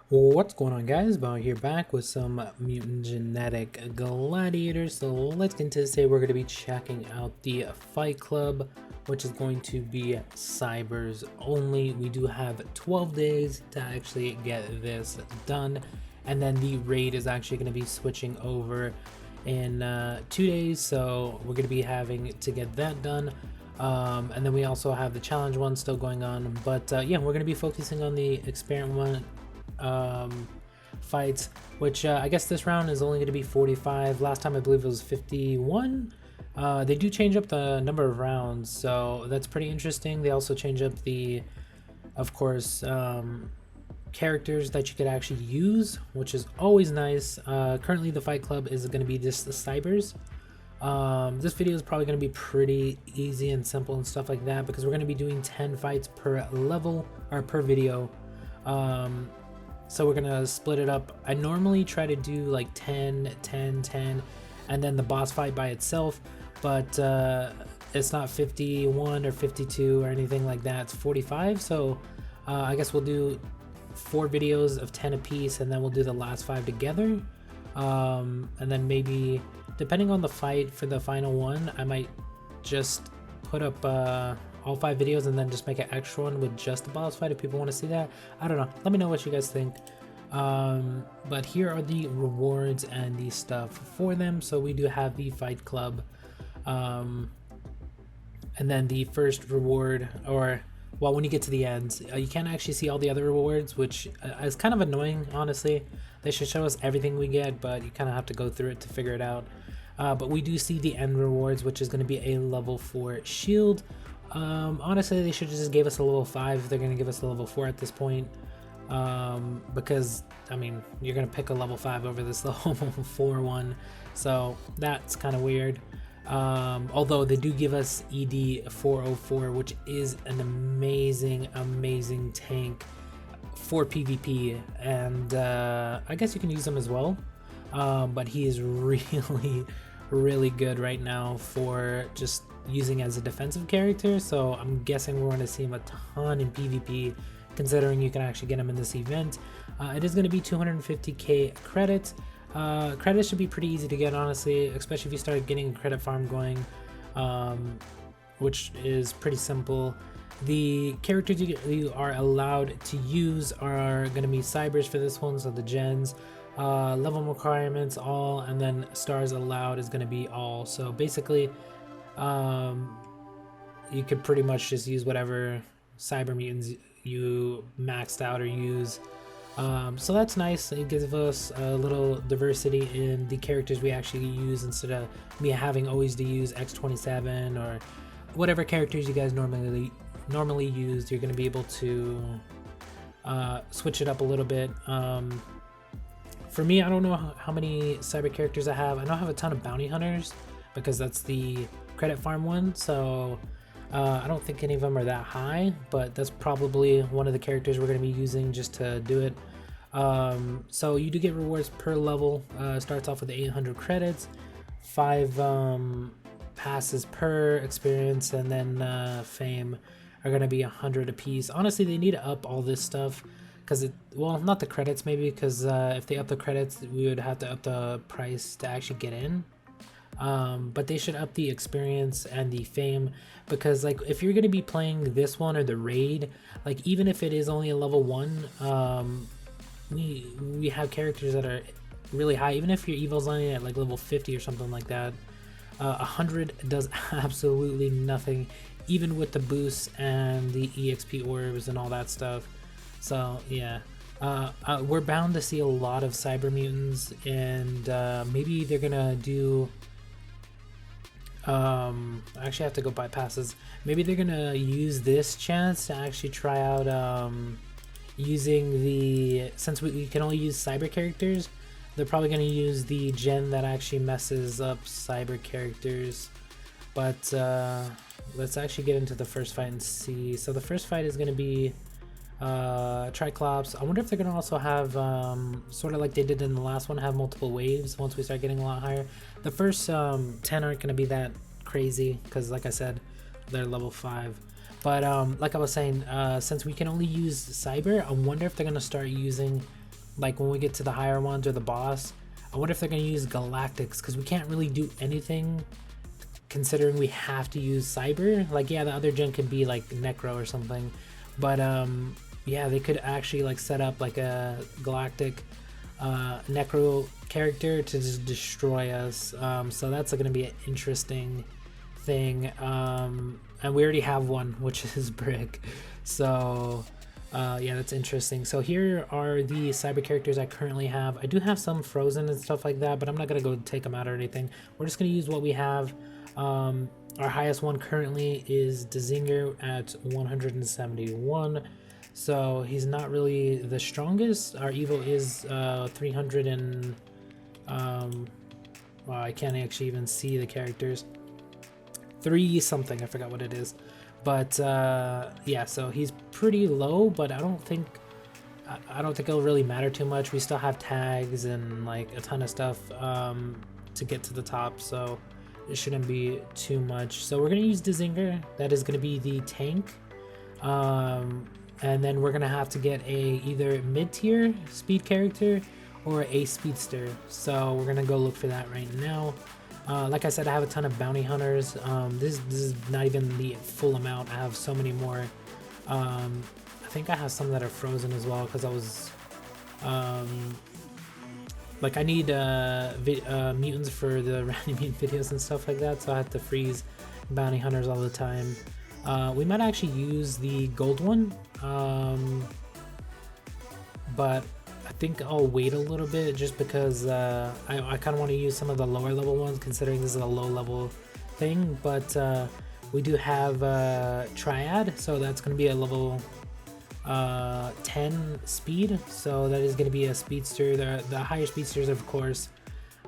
What's going on, guys? Bao here, back with some mutant genetic gladiators. So let's get into this. Today we're going to be checking out the fight club, which is going to be CYBERS only. We do have 12 days to actually get this done, and then the raid is actually going to be switching over in 2 days, so we're going to be having to get that done. And then we also have the challenge one still going on, but yeah, we're going to be focusing on the experiment fights, which I guess this round is only going to be 45. Last time I believe it was 51. They do change up the number of rounds, so that's pretty interesting. They also change up the, of course, characters that you could actually use, which is always nice. Currently the fight club is going to be just the CYBERS. This video is probably going to be pretty easy and simple and stuff like that, because we're going to be doing 10 fights per level or per video. So we're gonna split it up. I normally try to do like 10 10 10 and then the boss fight by itself, but it's not 51 or 52 or anything like that. It's 45, so I guess we'll do 4 videos of 10 apiece, and then we'll do the last 5 together. And then maybe depending on the fight for the final one, I might just put up all 5 videos and then just make an extra one with just the boss fight if people want to see that. I don't know, let me know what you guys think. But here are the rewards and the stuff for them. So we do have the fight club, and then the first reward, or well, when you get to the end, you can't actually see all the other rewards, which is kind of annoying, honestly. They should show us everything we get, but you kind of have to go through it to figure it out. But we do see the end rewards, which is going to be a level 4 shield. Honestly, they should just give us a level 5 if they're going to give us a level 4 at this point, because I mean, you're going to pick a level 5 over this level 4 one, so that's kind of weird. Although they do give us ED 404, which is an amazing tank for PvP, and I guess you can use him as well, but he is really good right now for just using as a defensive character, so I'm guessing we're going to see him a ton in PvP, considering you can actually get him in this event. It is going to be 250k credits. Credits should be pretty easy to get, honestly, especially if you start getting a credit farm going, which is pretty simple. The characters you are allowed to use are going to be CYBERS for this one, so the gens, level requirements all, and then stars allowed is going to be all. So basically you could pretty much just use whatever cyber mutants you maxed out or use. So that's nice. It gives us a little diversity in the characters we actually use, instead of me having always to use X27 or whatever characters you guys normally use. You're going to be able to switch it up a little bit. For me, I don't know how many cyber characters I have. I know I have a ton of bounty hunters, because that's the credit farm one, so I don't think any of them are that high, but that's probably one of the characters we're going to be using just to do it. So you do get rewards per level. Starts off with 800 credits, 5 passes per experience, and then fame are going to be 100 apiece. Honestly, they need to up all this stuff, because well, not the credits maybe, because if they up the credits, we would have to up the price to actually get in. But they should up the experience and the fame, because like if you're going to be playing this one or the raid, like even if it is only a level 1, we have characters that are really high. Even if your evil's only at like level 50 or something like that, 100 does absolutely nothing, even with the boosts and the EXP orbs and all that stuff. So yeah, we're bound to see a lot of cyber mutants, and maybe they're gonna do I actually have to go buy passes. Maybe they're gonna use this chance to actually try out using the, since we can only use cyber characters, they're probably gonna use the gen that actually messes up cyber characters. But let's actually get into the first fight and see. So the first fight is gonna be Triclops. I wonder if they're gonna also have sort of like they did in the last one, have multiple waves once we start getting a lot higher. The first 10 aren't gonna be that crazy, because like I said, they're level 5. But like I was saying, since we can only use cyber, I wonder if they're gonna start using like when we get to the higher ones or the boss. I wonder if they're gonna use Galactics, because we can't really do anything considering we have to use Cyber. Like, yeah, the other gen could be like Necro or something, but yeah, they could actually like set up like a Galactic Necro character to just destroy us. So that's going to be an interesting thing. And we already have one, which is Brick. So yeah, that's interesting. So here are the cyber characters I currently have. I do have some frozen and stuff like that, but I'm not going to go take them out or anything. We're just going to use what we have. Our highest one currently is Dzinger at 171. So he's not really the strongest. Our Evo is 300 and well, I can't actually even see the characters. 3 something, I forgot what it is. But yeah, so he's pretty low, but I don't think it'll really matter too much. We still have tags and like a ton of stuff to get to the top, so it shouldn't be too much. So we're gonna use Dzinger. That is gonna be the tank. And then we're gonna have to get a either mid-tier speed character or a speedster. So we're gonna go look for that right now. Like I said, I have a ton of bounty hunters. This is not even the full amount. I have so many more. I think I have some that are frozen as well, because I was like, I need mutants for the random mutant videos and stuff like that, so I have to freeze bounty hunters all the time. We might actually use the gold one, but I think I'll wait a little bit, just because I kind of want to use some of the lower level ones, considering this is a low level thing. But we do have Triad, so that's going to be a level 10 speed, so that is going to be a speedster. The higher speedsters, of course,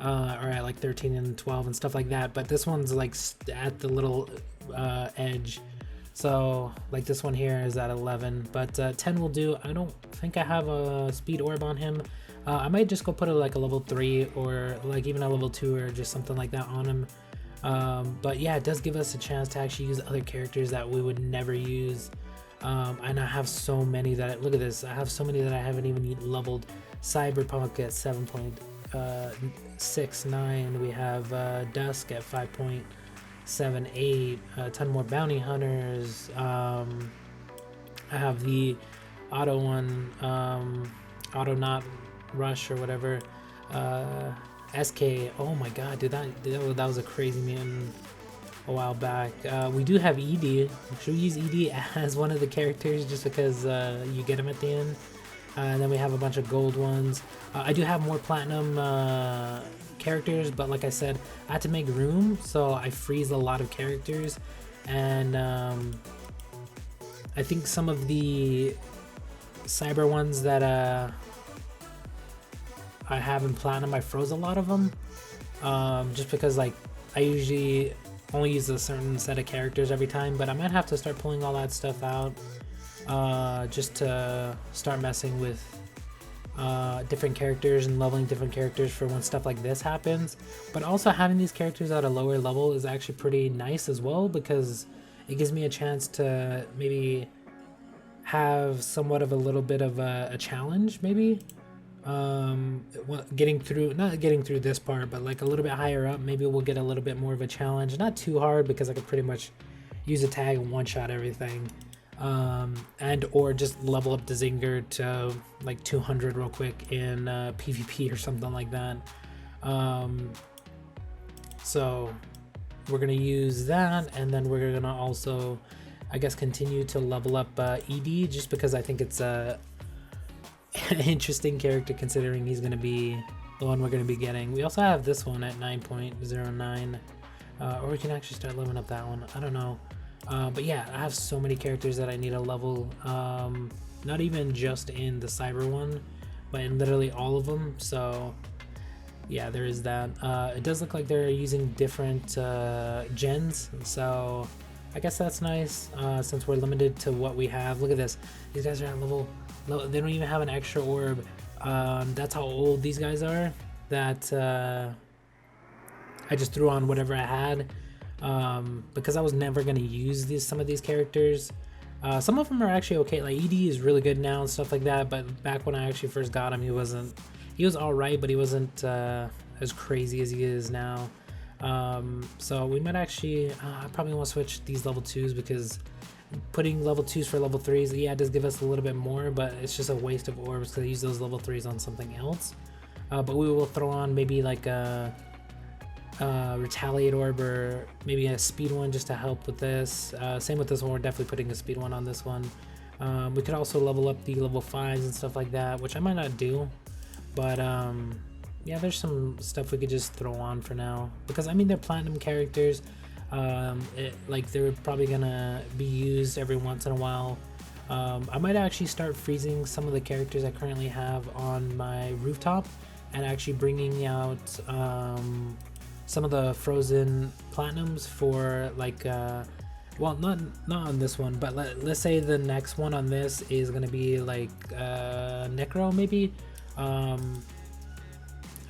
are at like 13 and 12 and stuff like that, but this one's like at the little edge. So like this one here is at 11, but 10 will do. I don't think I have a speed orb on him. I might just go put like a level 3 or like even a level 2 or just something like that on him. But yeah, it does give us a chance to actually use other characters that we would never use. And I have so many that, look at this, I have so many that I haven't even leveled. Cyberpunk at 7.69. We have Dusk at 5.78. A ton more bounty hunters. I have the auto one, auto not rush or whatever. SK. Oh my god, dude, that was a crazy mutant a while back. We do have ED. Should we use ED as one of the characters, just because you get him at the end? And then we have a bunch of gold ones. I do have more platinum characters, but like I said, I had to make room, so I freeze a lot of characters. And I think some of the cyber ones that I have in platinum, I froze a lot of them, just because like I usually only use a certain set of characters every time. But I might have to start pulling all that stuff out, just to start messing with different characters and leveling different characters for when stuff like this happens. But also having these characters at a lower level is actually pretty nice as well, because it gives me a chance to maybe have somewhat of a little bit of a challenge, maybe. Not getting through this part, but like a little bit higher up, maybe we'll get a little bit more of a challenge. Not too hard, because I could pretty much use a tag and one-shot everything, and or just level up the Zinger to like 200 real quick in PvP or something like that. So we're gonna use that, and then we're gonna also, I guess, continue to level up ED, just because I think it's a interesting character, considering he's going to be the one we're going to be getting. We also have this one at 9.09, or we can actually start leveling up that one, I don't know. But yeah, I have so many characters that I need to level, not even just in the cyber one, but in literally all of them. So yeah, there is that. It does look like they're using different gens, so I guess that's nice, since we're limited to what we have. Look at this, these guys are at level. They don't even have an extra orb. That's how old these guys are. That I just threw on whatever I had, because I was never gonna use some of these characters. Some of them are actually okay. Like ED is really good now and stuff like that. But back when I actually first got him, he was all right, but he wasn't as crazy as he is now. So we might actually, I probably want to switch these level 2s because putting level 2s for level 3s, yeah, it does give us a little bit more, but it's just a waste of orbs because I use those level 3s on something else. But we will throw on maybe like a retaliate orb or maybe a speed one just to help with this. Same with this one, we're definitely putting a speed one on this one. We could also level up the level 5s and stuff like that, which I might not do, but yeah, there's some stuff we could just throw on for now because I mean they're platinum characters. Like they're probably gonna be used every once in a while. I might actually start freezing some of the characters I currently have on my rooftop and actually bringing out some of the frozen platinums for like well, not on this one, but let's say the next one on this is gonna be like Necro maybe.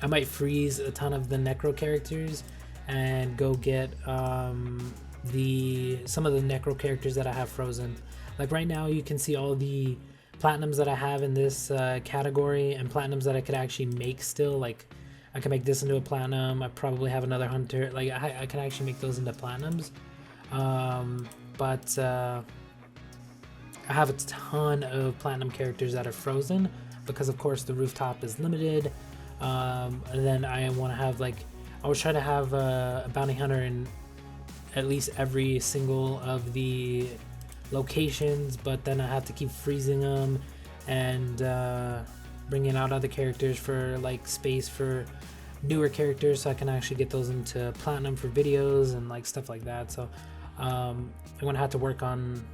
I might freeze a ton of the Necro characters and go get some of the Necro characters that I have frozen. Like right now you can see all the platinums that I have in this category and platinums that I could actually make still. Like I can make this into a platinum. I probably have another hunter. Like I can actually make those into platinums. But I have a ton of platinum characters that are frozen because of course the rooftop is limited. And then I want to have like, I was trying to have a bounty hunter in at least every single of the locations, but then I have to keep freezing them and bringing out other characters for like space for newer characters so I can actually get those into platinum for videos and like stuff like that. So I'm gonna have to work on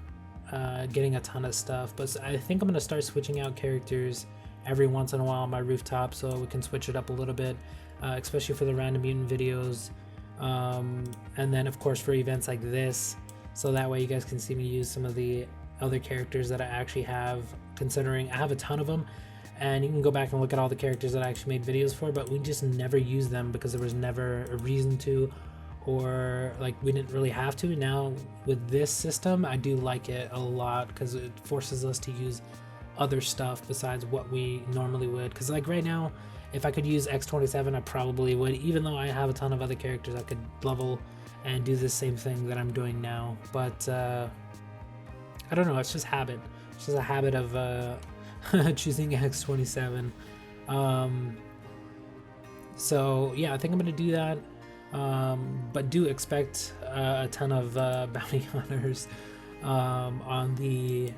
getting a ton of stuff, but I think I'm gonna start switching out characters every once in a while on my rooftop so we can switch it up a little bit, especially for the random mutant videos, and then of course for events like this, so that way you guys can see me use some of the other characters that I actually have, considering I have a ton of them, and you can go back and look at all the characters that I actually made videos for, but we just never used them because there was never a reason to, or like we didn't really have to. Now with this system I do like it a lot because it forces us to use other stuff besides what we normally would, because like right now if I could use X27 I probably would, even though I have a ton of other characters I could level and do the same thing that I'm doing now, but I don't know, it's just habit. It's just a habit of choosing X27. So yeah, I think I'm gonna do that, but do expect a ton of bounty hunters on the,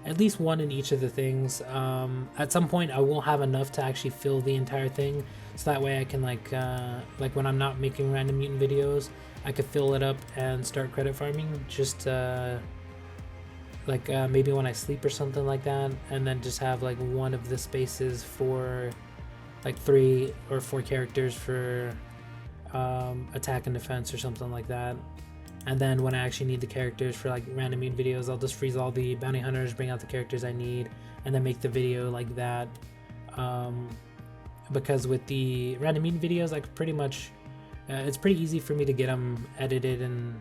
at least one in each of the things. At some point I will have enough to actually fill the entire thing, so that way I can like when I'm not making random mutant videos I could fill it up and start credit farming, just maybe when I sleep or something like that, and then just have like one of the spaces for like 3 or 4 characters for attack and defense or something like that. And then when I actually need the characters for like random mutant videos, I'll just freeze all the bounty hunters, bring out the characters I need, and then make the video like that. Because with the random mutant videos, I could pretty much, it's pretty easy for me to get them edited, and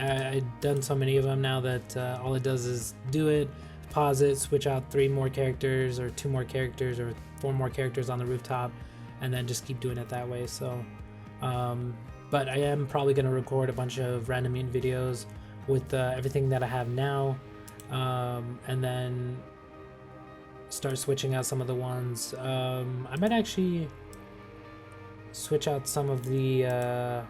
I've done so many of them now that all it does is do it, pause it, switch out 3 more characters or 2 more characters or 4 more characters on the rooftop, and then just keep doing it that way. So but I am probably going to record a bunch of random mutant videos with everything that I have now, and then start switching out some of the ones. I might actually switch out some of the,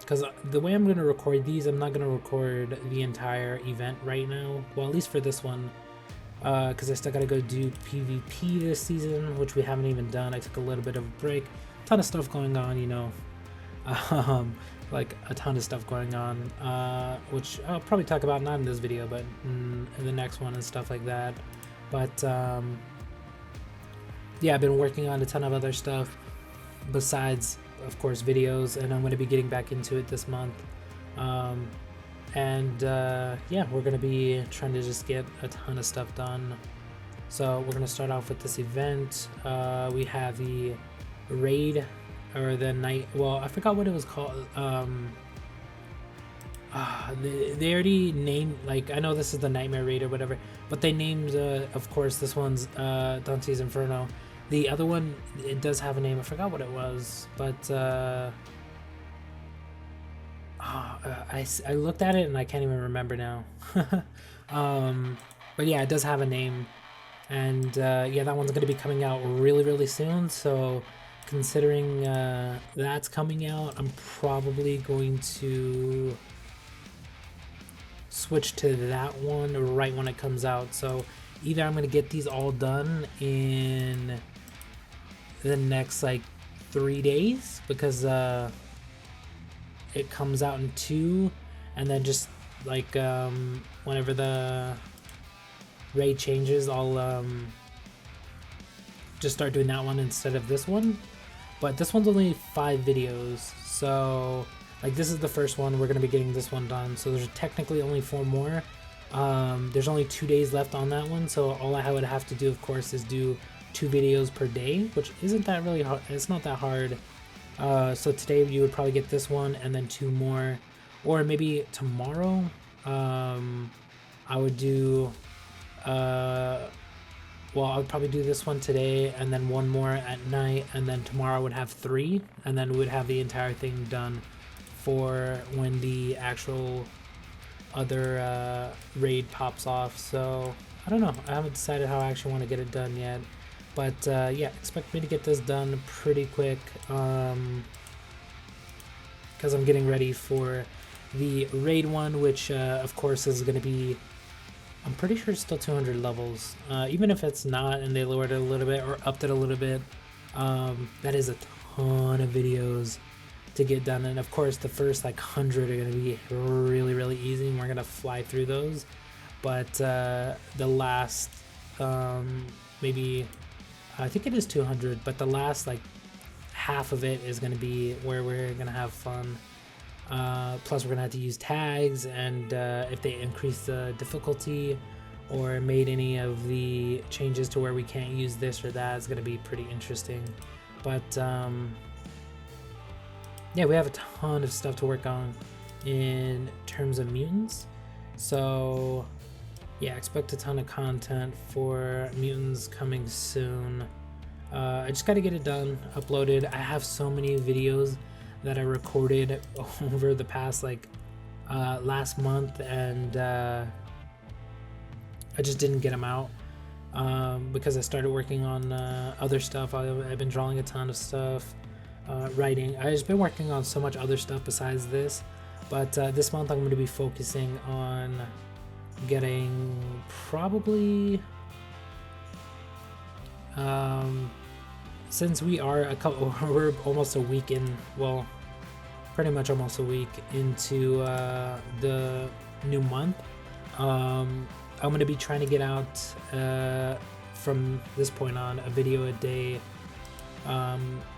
because the way I'm going to record these, I'm not going to record the entire event right now, well at least for this one, because I still got to go do PvP this season, which we haven't even done. I took a little bit of a break, ton of stuff going on, you know. Like a ton of stuff going on, which I'll probably talk about not in this video but in the next one and stuff like that. But yeah, I've been working on a ton of other stuff besides of course videos, and I'm going to be getting back into it this month, and yeah, we're going to be trying to just get a ton of stuff done. So we're going to start off with this event. We have the raid, or the night, well I forgot what it was called, They already named, like, I know this is the Nightmare Raid or whatever, but they named, of course, this one's Dante's Inferno. The other one, it does have a name. I forgot what it was, but I looked at it and I can't even remember now. But yeah, it does have a name, and yeah, that one's gonna be coming out really, really soon. So considering that's coming out, I'm probably going to switch to that one right when it comes out. So either I'm gonna get these all done in the next like 3 days, because it comes out in 2, and then just like whenever the raid changes, I'll just start doing that one instead of this one. But this one's only 5 videos, so like this is the first one. We're gonna be getting this one done, so there's technically only 4 more. There's only 2 days left on that one, so all I would have to do, of course, is do 2 videos per day, which isn't that really hard. It's not that hard. So today you would probably get this one and then 2 more, or maybe tomorrow I would do well, I would probably do this one today and then 1 more at night, and then tomorrow I would have 3, and then we would have the entire thing done for when the actual other raid pops off. So I don't know, I haven't decided how I actually want to get it done yet, but yeah, expect me to get this done pretty quick, because I'm getting ready for the raid one, which of course is going to be, I'm pretty sure it's still 200 levels, even if it's not and they lowered it a little bit or upped it a little bit. That is a ton of videos to get done, and of course the first like 100 are going to be really, really easy, and we're going to fly through those. But the last maybe, I think it is 200, but the last like half of it is going to be where we're going to have fun. Plus we're gonna have to use tags, and if they increase the difficulty or made any of the changes to where we can't use this or that, it's gonna be pretty interesting. But yeah, we have a ton of stuff to work on in terms of mutants, so yeah, expect a ton of content for mutants coming soon. I just got to get it done, uploaded. I have so many videos that I recorded over the past like last month, and I just didn't get them out because I started working on other stuff. I've been drawing a ton of stuff, writing. I've just been working on so much other stuff besides this, but this month I'm going to be focusing on getting probably since we are we're almost a week in, well, pretty much almost a week into the new month, I'm going to be trying to get out from this point on a video a day,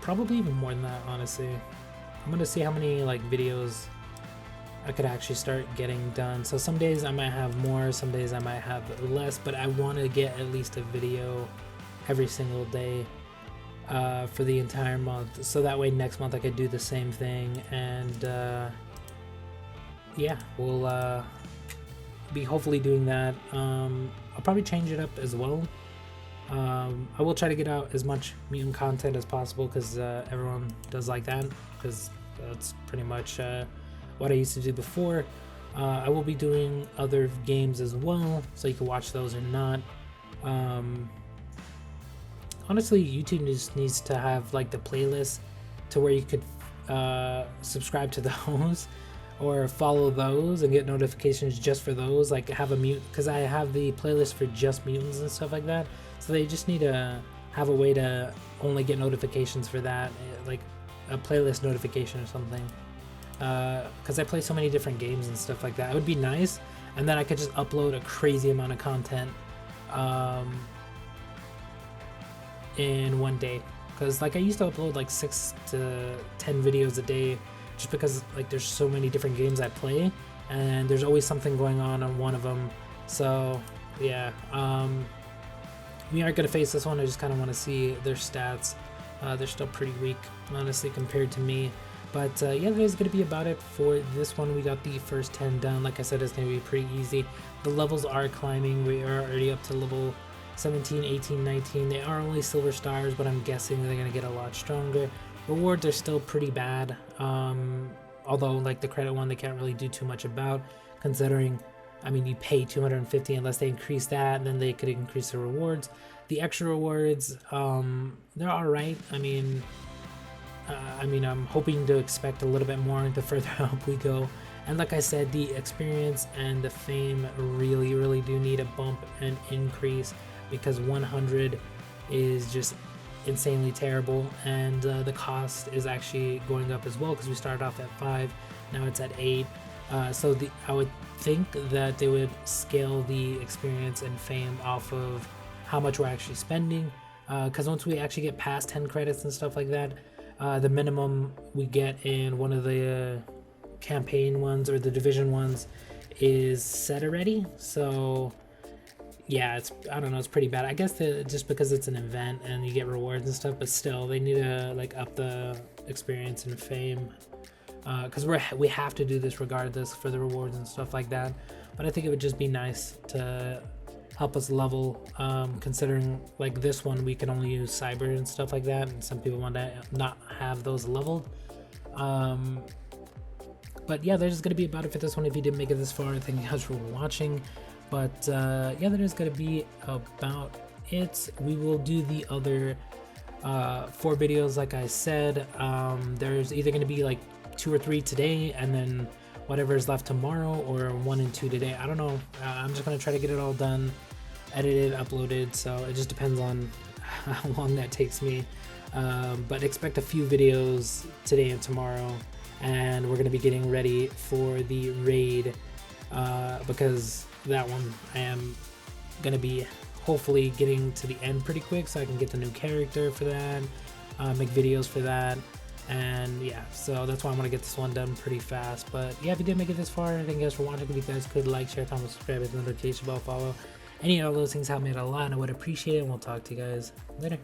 probably even more than that, honestly. I'm going to see how many like videos I could actually start getting done. So some days I might have more, some days I might have less, but I want to get at least a video every single day for the entire month, so that way next month I could do the same thing. And yeah, we'll be hopefully doing that. I'll probably change it up as well. I will try to get out as much mutant content as possible, because everyone does like that, because that's pretty much what I used to do before. I will be doing other games as well, so you can watch those or not. Honestly, YouTube just needs to have like the playlist to where you could subscribe to those or follow those and get notifications just for those. Like have a mute, because I have the playlist for just mutants and stuff like that. So they just need to have a way to only get notifications for that, like a playlist notification or something. Because I play so many different games and stuff like that. It would be nice, and then I could just upload a crazy amount of content in one day, because like I used to upload like 6 to 10 videos a day, just because like there's so many different games I play, and there's always something going on one of them. So yeah, we aren't gonna face this one. I just kind of want to see their stats. They're still pretty weak, honestly, compared to me. But yeah, that is going to be about it for this one. We got the first 10 done. Like I said, it's going to be pretty easy. The levels are climbing. We are already up to level 17, 18, 19. They are only silver stars, but I'm guessing they're going to get a lot stronger. Rewards are still pretty bad. Although like the credit one, they can't really do too much about, considering, I mean, you pay 250 unless they increase that, and then they could increase the rewards. The extra rewards, they're all right. I mean, I'm hoping to expect a little bit more the further up we go. And like I said, the experience and the fame really do need a bump and increase, because 100 is just insanely terrible, and the cost is actually going up as well, because we started off at 5, now it's at 8. So I would think that they would scale the experience and fame off of how much we're actually spending, because once we actually get past 10 credits and stuff like that, the minimum we get in one of the campaign ones or the division ones is set already. So yeah, I don't know, it's pretty bad. I guess just because it's an event and you get rewards and stuff, but still they need to like up the experience and fame, because we have to do this regardless for the rewards and stuff like that. But I think it would just be nice to help us level, considering like this one we can only use cyber and stuff like that, and some people want to not have those leveled. But yeah, there's going to be about it for this one. If you didn't make it this far, thank you guys for watching. But yeah, that is going to be about it. We will do the other 4 videos like I said. There's either going to be like 2 or 3 today, and then whatever is left tomorrow, or 1 and 2 today. I don't know. I'm just going to try to get it all done, edited, uploaded, so it just depends on how long that takes me. But expect a few videos today and tomorrow, and we're going to be getting ready for the raid, because that one I am going to be hopefully getting to the end pretty quick, so I can get the new character for that, make videos for that. And yeah, so that's why I'm gonna get this one done pretty fast. But yeah, if you did make it this far, thank you guys for watching. If you guys could like, share, comment, subscribe, hit the notification bell, follow, any of those things help me out a lot, and I would appreciate it. And we'll talk to you guys later.